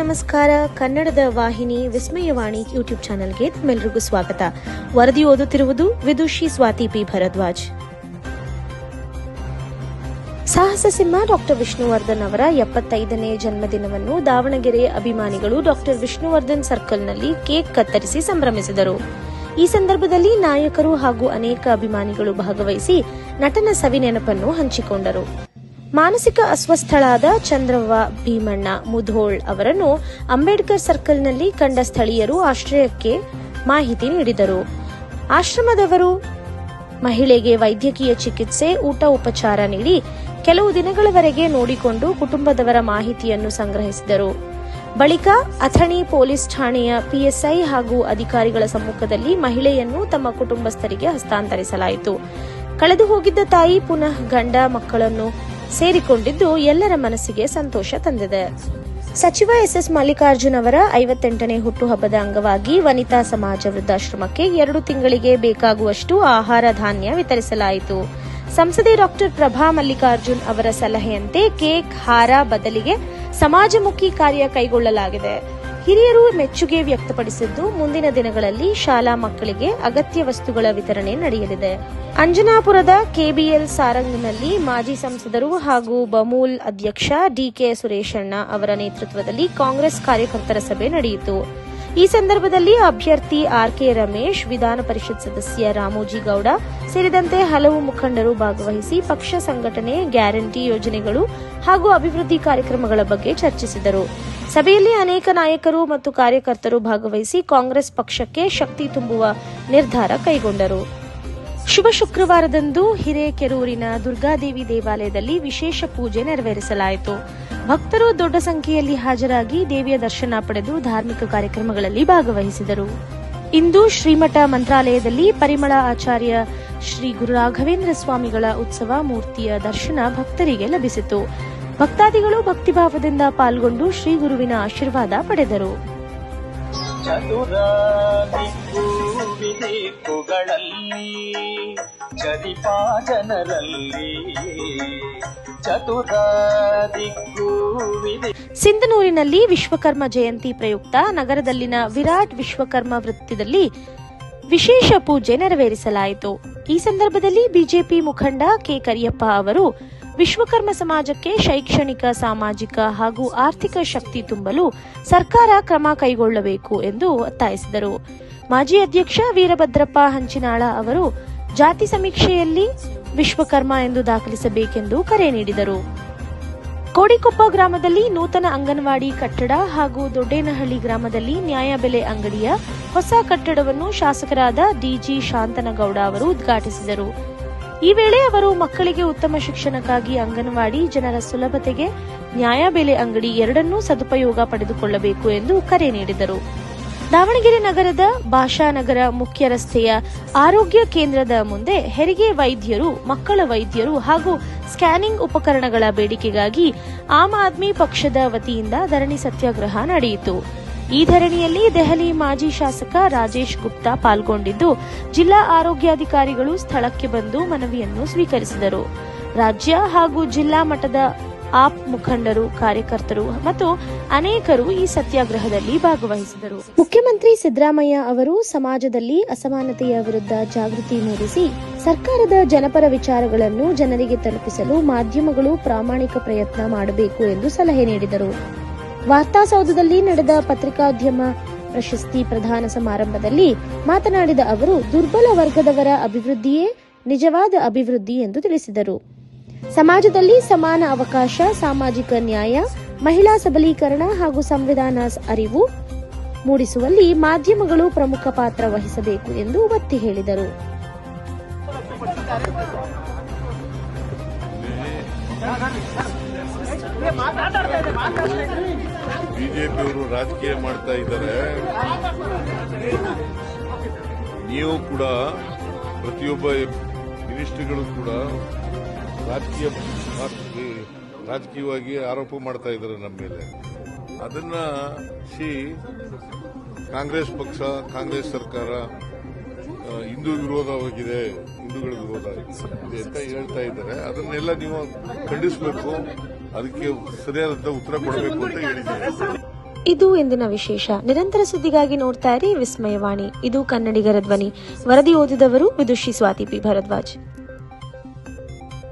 ನಮಸ್ಕಾರ. ಕನ್ನಡದ ವಾಹಿನಿ ವಿಸ್ಮಯವಾಣಿ ಯೂಟ್ಯೂಬ್ ಚಾನೆಲ್ಗೆ ತಮ್ಮೆಲ್ಲರಿಗೂ ಸ್ವಾಗತ. ವರದಿ ಓದುತ್ತಿರುವುದು ವಿದುಷಿ ಸ್ವಾತಿ ಪಿ ಭರದ್ವಾಜ್. ಸಾಹಸ ಸಿಂಹ ಡಾಕ್ಟರ್ ವಿಷ್ಣುವರ್ಧನ್ ಅವರ 75ನೇ ಜನ್ಮದಿನವನ್ನು ದಾವಣಗೆರೆ ಅಭಿಮಾನಿಗಳು ಡಾಕ್ಟರ್ ವಿಷ್ಣುವರ್ಧನ್ ಸರ್ಕಲ್ನಲ್ಲಿ ಕೇಕ್ ಕತ್ತರಿಸಿ ಸಂಭ್ರಮಿಸಿದರು. ಈ ಸಂದರ್ಭದಲ್ಲಿ ನಾಯಕರು ಹಾಗೂ ಅನೇಕ ಅಭಿಮಾನಿಗಳು ಭಾಗವಹಿಸಿ ನಟನ ಸವಿನೆನಪನ್ನು ಹಂಚಿಕೊಂಡರು. ಮಾನಸಿಕ ಅಸ್ವಸ್ಥಳಾದ ಚಂದ್ರವ್ವ ಭೀಮಣ್ಣ ಮುಧೋಳ್ ಅವರನ್ನು ಅಂಬೇಡ್ಕರ್ ಸರ್ಕಲ್ನಲ್ಲಿ ಕಂಡ ಸ್ಥಳೀಯರು ಆಶ್ರಯಕ್ಕೆ ಮಾಹಿತಿ ನೀಡಿದರು. ಆಶ್ರಮದವರು ಮಹಿಳೆಗೆ ವೈದ್ಯಕೀಯ ಚಿಕಿತ್ಸೆ, ಊಟ, ಉಪಚಾರ ನೀಡಿ ಕೆಲವು ದಿನಗಳವರೆಗೆ ನೋಡಿಕೊಂಡು ಕುಟುಂಬದವರ ಮಾಹಿತಿಯನ್ನು ಸಂಗ್ರಹಿಸಿದರು. ಬಳಿಕ ಅಥಣಿ ಪೊಲೀಸ್ ಠಾಣೆಯ ಪಿಎಸ್ಐ ಹಾಗೂ ಅಧಿಕಾರಿಗಳ ಸಮ್ಮುಖದಲ್ಲಿ ಮಹಿಳೆಯನ್ನು ತಮ್ಮ ಕುಟುಂಬಸ್ಥರಿಗೆ ಹಸ್ತಾಂತರಿಸಲಾಯಿತು. ಕಳೆದು ಹೋಗಿದ್ದ ತಾಯಿ ಪುನಃ ಗಂಡ ಮಕ್ಕಳನ್ನು ಸೇರಿಕೊಂಡಿದ್ದು ಎಲ್ಲರ ಮನಸ್ಸಿಗೆ ಸಂತೋಷ ತಂದಿದೆ. ಸಚಿವ ಎಸ್ ಮಲ್ಲಿಕಾರ್ಜುನ್ ಅವರ 58ನೇ ಹುಟ್ಟುಹಬ್ಬದ ಅಂಗವಾಗಿ ವನಿತಾ ಸಮಾಜ ವೃದ್ಧಾಶ್ರಮಕ್ಕೆ 2 ತಿಂಗಳಿಗೆ ಬೇಕಾಗುವಷ್ಟು ಆಹಾರ ಧಾನ್ಯ ವಿತರಿಸಲಾಯಿತು. ಸಂಸದೆ ಡಾಕ್ಟರ್ ಪ್ರಭಾ ಮಲ್ಲಿಕಾರ್ಜುನ್ ಅವರ ಸಲಹೆಯಂತೆ ಕೇಕ್, ಹಾರ ಬದಲಿಗೆ ಸಮಾಜಮುಖಿ ಕಾರ್ಯ ಕೈಗೊಳ್ಳಲಾಗಿದೆ. ಹಿರಿಯರು ಮೆಚ್ಚುಗೆ ವ್ಯಕ್ತಪಡಿಸಿದ್ದು, ಮುಂದಿನ ದಿನಗಳಲ್ಲಿ ಶಾಲಾ ಮಕ್ಕಳಿಗೆ ಅಗತ್ಯ ವಸ್ತುಗಳ ವಿತರಣೆ ನಡೆಯಲಿದೆ. ಅಂಜನಾಪುರದ ಕೆಬಿಎಲ್ ಸಾರಂಗ್ನಲ್ಲಿ ಮಾಜಿ ಸಂಸದರು ಹಾಗೂ ಬಮೂಲ್ ಅಧ್ಯಕ್ಷ ಡಿಕೆ ಸುರೇಶಣ್ಣ ಅವರ ನೇತೃತ್ವದಲ್ಲಿ ಕಾಂಗ್ರೆಸ್ ಕಾರ್ಯಕರ್ತರ ಸಭೆ ನಡೆಯಿತು. ಈ ಸಂದರ್ಭದಲ್ಲಿ ಅಭ್ಯರ್ಥಿ ಆರ್ಕೆ ರಮೇಶ್, ವಿಧಾನ ಪರಿಷತ್ ಸದಸ್ಯ ರಾಮೋಜಿ ಗೌಡ ಸೇರಿದಂತೆ ಹಲವು ಮುಖಂಡರು ಭಾಗವಹಿಸಿ ಪಕ್ಷ ಸಂಘಟನೆ, ಗ್ಯಾರಂಟಿ ಯೋಜನೆಗಳು ಹಾಗೂ ಅಭಿವೃದ್ಧಿ ಕಾರ್ಯಕ್ರಮಗಳ ಬಗ್ಗೆ ಚರ್ಚಿಸಿದರು. ಸಭೆಯಲ್ಲಿ ಅನೇಕ ನಾಯಕರು ಮತ್ತು ಕಾರ್ಯಕರ್ತರು ಭಾಗವಹಿಸಿ ಕಾಂಗ್ರೆಸ್ ಪಕ್ಷಕ್ಕೆ ಶಕ್ತಿ ತುಂಬುವ ನಿರ್ಧಾರ ಕೈಗೊಂಡರು. ಶುಭ ಶುಕ್ರವಾರದಂದು ಹಿರೇಕೆರೂರಿನ ದುರ್ಗಾದೇವಿ ದೇವಾಲಯದಲ್ಲಿ ವಿಶೇಷ ಪೂಜೆ ನೆರವೇರಿಸಲಾಯಿತು. ಭಕ್ತರು ದೊಡ್ಡ ಸಂಖ್ಯೆಯಲ್ಲಿ ಹಾಜರಾಗಿ ದೇವಿಯ ದರ್ಶನ ಪಡೆದು ಧಾರ್ಮಿಕ ಕಾರ್ಯಕ್ರಮಗಳಲ್ಲಿ ಭಾಗವಹಿಸಿದರು. ಇಂದು ಶ್ರೀಮಠ ಮಂತ್ರಾಲಯದಲ್ಲಿ ಪರಿಮಳ ಆಚಾರ್ಯ ಶ್ರೀ ಗುರು ರಾಘವೇಂದ್ರ ಸ್ವಾಮಿಗಳ ಉತ್ಸವ ಮೂರ್ತಿಯ ದರ್ಶನ ಭಕ್ತರಿಗೆ ಲಭಿಸಿತು. ಭಕ್ತಾದಿಗಳು ಭಕ್ತಿಭಾವದಿಂದ ಪಾಲ್ಗೊಂಡು ಶ್ರೀ ಗುರುವಿನ ಆಶೀರ್ವಾದ ಪಡೆದರು. ಸಿಂಧನೂರಿನಲ್ಲಿ ವಿಶ್ವಕರ್ಮ ಜಯಂತಿ ಪ್ರಯುಕ್ತ ನಗರದಲ್ಲಿನ ವಿರಾಟ್ ವಿಶ್ವಕರ್ಮ ವೃತ್ತದಲ್ಲಿ ವಿಶೇಷ ಪೂಜೆ ನೆರವೇರಿಸಲಾಯಿತು. ಈ ಸಂದರ್ಭದಲ್ಲಿ ಬಿಜೆಪಿ ಮುಖಂಡ ಕೆ ಕರಿಯಪ್ಪ ಅವರು ವಿಶ್ವಕರ್ಮ ಸಮಾಜಕ್ಕೆ ಶೈಕ್ಷಣಿಕ, ಸಾಮಾಜಿಕ ಹಾಗೂ ಆರ್ಥಿಕ ಶಕ್ತಿ ತುಂಬಲು ಸರ್ಕಾರ ಕ್ರಮ ಕೈಗೊಳ್ಳಬೇಕು ಎಂದು ಒತ್ತಾಯಿಸಿದರು. ಮಾಜಿ ಅಧ್ಯಕ್ಷ ವೀರಭದ್ರಪ್ಪ ಹಂಚಿನಾಳ ಅವರು ಜಾತಿ ಸಮೀಕ್ಷೆಯಲ್ಲಿ ವಿಶ್ವಕರ್ಮ ಎಂದು ದಾಖಲಿಸಬೇಕೆಂದು ಕರೆ ನೀಡಿದರು. ಕೋಡಿಕೊಪ್ಪ ಗ್ರಾಮದಲ್ಲಿ ನೂತನ ಅಂಗನವಾಡಿ ಕಟ್ಟಡ ಹಾಗೂ ದೊಡ್ಡೇನಹಳ್ಳಿ ಗ್ರಾಮದಲ್ಲಿ ನ್ಯಾಯಬೆಲೆ ಅಂಗಡಿಯ ಹೊಸ ಕಟ್ಟಡವನ್ನು ಶಾಸಕರಾದ ಡಿಜಿ ಶಾಂತನಗೌಡ ಅವರು ಉದ್ಘಾಟಿಸಿದರು. ಈ ವೇಳೆ ಅವರು ಮಕ್ಕಳಿಗೆ ಉತ್ತಮ ಶಿಕ್ಷಣಕ್ಕಾಗಿ ಅಂಗನವಾಡಿ, ಜನರ ಸುಲಭತೆಗೆ ನ್ಯಾಯಬೆಲೆ ಅಂಗಡಿ ಎರಡನ್ನೂ ಸದುಪಯೋಗ ಪಡೆದುಕೊಳ್ಳಬೇಕು ಎಂದು ಕರೆ ನೀಡಿದರು. ದಾವಣಗೆರೆ ನಗರದ ಭಾಷಾನಗರ ಮುಖ್ಯ ರಸ್ತೆಯ ಆರೋಗ್ಯ ಕೇಂದ್ರದ ಮುಂದೆ ಹೆರಿಗೆ ವೈದ್ಯರು, ಮಕ್ಕಳ ವೈದ್ಯರು ಹಾಗೂ ಸ್ಕ್ಯಾನಿಂಗ್ ಉಪಕರಣಗಳ ಬೇಡಿಕೆಗಾಗಿ ಆಮ್ ಆದ್ಮಿ ಪಕ್ಷದ ವತಿಯಿಂದ ಧರಣಿ ಸತ್ಯಾಗ್ರಹ ನಡೆಯಿತು. ಈ ಧರಣಿಯಲ್ಲಿ ದೆಹಲಿ ಮಾಜಿ ಶಾಸಕ ರಾಜೇಶ್ ಗುಪ್ತಾ ಪಾಲ್ಗೊಂಡಿದ್ದು, ಜಿಲ್ಲಾ ಆರೋಗ್ಯಾಧಿಕಾರಿಗಳು ಸ್ಥಳಕ್ಕೆ ಬಂದು ಮನವಿಯನ್ನು ಸ್ವೀಕರಿಸಿದರು. ರಾಜ್ಯ ಹಾಗೂ ಜಿಲ್ಲಾ ಮಟ್ಟದ ಆಪ್ ಮುಖಂಡರು, ಕಾರ್ಯಕರ್ತರು ಮತ್ತು ಅನೇಕರು ಈ ಸತ್ಯಾಗ್ರಹದಲ್ಲಿ ಭಾಗವಹಿಸಿದರು. ಮುಖ್ಯಮಂತ್ರಿ ಸಿದ್ದರಾಮಯ್ಯ ಅವರು ಸಮಾಜದಲ್ಲಿ ಅಸಮಾನತೆಯ ವಿರುದ್ಧ ಜಾಗೃತಿ ಮೂಡಿಸಿ ಸರ್ಕಾರದ ಜನಪರ ವಿಚಾರಗಳನ್ನು ಜನರಿಗೆ ತಲುಪಿಸಲು ಮಾಧ್ಯಮಗಳು ಪ್ರಾಮಾಣಿಕ ಪ್ರಯತ್ನ ಮಾಡಬೇಕು ಎಂದು ಸಲಹೆ ನೀಡಿದರು. ವಾರ್ತಾಸೌಧದಲ್ಲಿ ನಡೆದ ಪತ್ರಿಕಾದ್ಯಮ ಪ್ರಶಸ್ತಿ ಪ್ರದಾನ ಸಮಾರಂಭದಲ್ಲಿ ಮಾತನಾಡಿದ ಅವರು, ದುರ್ಬಲ ವರ್ಗದವರ ಅಭಿವೃದ್ಧಿಯೇ ನಿಜವಾದ ಅಭಿವೃದ್ಧಿ ಎಂದು ತಿಳಿಸಿದರು. ಸಮಾಜದಲ್ಲಿ ಸಮಾನ ಅವಕಾಶ, ಸಾಮಾಜಿಕ ನ್ಯಾಯ, ಮಹಿಳಾ ಸಬಲೀಕರಣ ಹಾಗೂ ಸಂವಿಧಾನ ಅರಿವು ಮೂಡಿಸುವಲ್ಲಿ ಮಾಧ್ಯಮಗಳು ಪ್ರಮುಖ ಪಾತ್ರ ವಹಿಸಬೇಕು ಎಂದು ಒತ್ತಿ ಹೇಳಿದರು. ಬಿಜೆಪಿಯವರು ರಾಜಕೀಯ ಮಾಡ್ತಾ ಇದ್ದಾರೆ. ನೀವು ಕೂಡ, ಪ್ರತಿಯೊಬ್ಬ ಮಿನಿಸ್ಟ್ರಿಗಳು ಕೂಡ ರಾಜಕೀಯವಾಗಿ ಆರೋಪ ಮಾಡ್ತಾ ಇದ್ದಾರೆ ನಮ್ಮ ಮೇಲೆ. ಅದನ್ನ ಕಾಂಗ್ರೆಸ್ ಪಕ್ಷ, ಕಾಂಗ್ರೆಸ್ ಸರ್ಕಾರ ಹಿಂದೂ ವಿರೋಧವಾಗಿದೆ, ಹಿಂದೂಗಳ ವಿರೋಧ ಇದೆ ಅಂತ ಹೇಳ್ತಾ ಇದ್ದಾರೆ. ಅದನ್ನೆಲ್ಲ ನೀವು ಖಂಡಿಸಬೇಕು, ಅದಕ್ಕೆ ಸರಿಯಾದ ಉತ್ತರ ಕೊಡಬೇಕು ಅಂತ ಹೇಳಿದ್ದಾರೆ. ಇದು ಇಂದಿನ ವಿಶೇಷ. ನಿರಂತರ ಸುದ್ದಿಗಾಗಿ ನೋಡ್ತಾ ಇರಿ ವಿಸ್ಮಯವಾಣಿ. ಇದು ಕನ್ನಡಿಗರ ಧ್ವನಿ. ವರದಿ ಓದಿದವರು ವಿದುಷಿ ಸ್ವಾತಿ ಪಿ ಭರದ್ವಾಜ್.